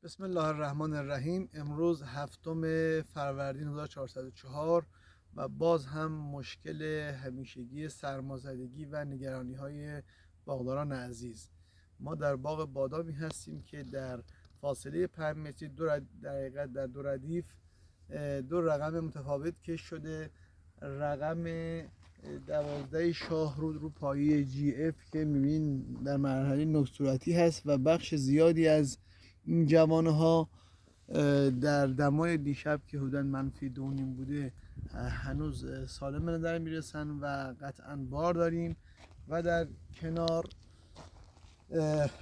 بسم الله الرحمن الرحیم. امروز 7 فروردین 1404 و باز هم مشکل همیشگی سرمازدگی و نگرانی های باغداران عزیز. ما در باغ بادامی هستیم که در فاصله 5 متری در دو ردیف دو رقم متفاوت کش شده. رقم 12 شاهرود رو پایه جی اف که میبینین در مرحله نوک صورتی هست و بخش زیادی از این جوانه ها در دمای دیشب که حدوداً -2.5 بوده هنوز سالم به نظر میرسن و قطعا بار داریم. و در کنار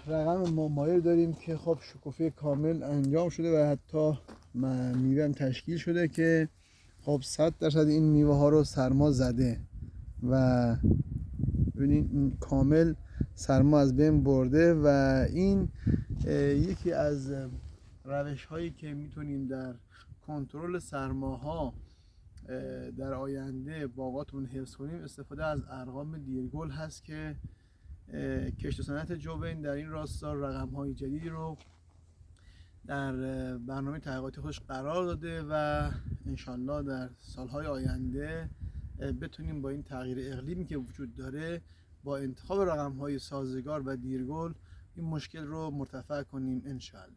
رقم مایر داریم که خب شکوفه کامل انجام شده و حتی میوه هم تشکیل شده که خب 100% این میوه ها رو سرما زده و ببینید کامل سرما از بین برده. و این یکی از روش هایی که میتونیم در کنترل سرماها در آینده باغاتون حفظ کنیم استفاده از ارقام دیرگل هست که کشت و صنعت جوین در این راستا رقم های جدیدی رو در برنامه تحقیقاتی خودش قرار داده و انشالله در سالهای آینده بتونیم با این تغییر اقلیمی که وجود داره با انتخاب رقم های سازگار و دیرگل این مشکل رو مرتفع کنیم انشالله.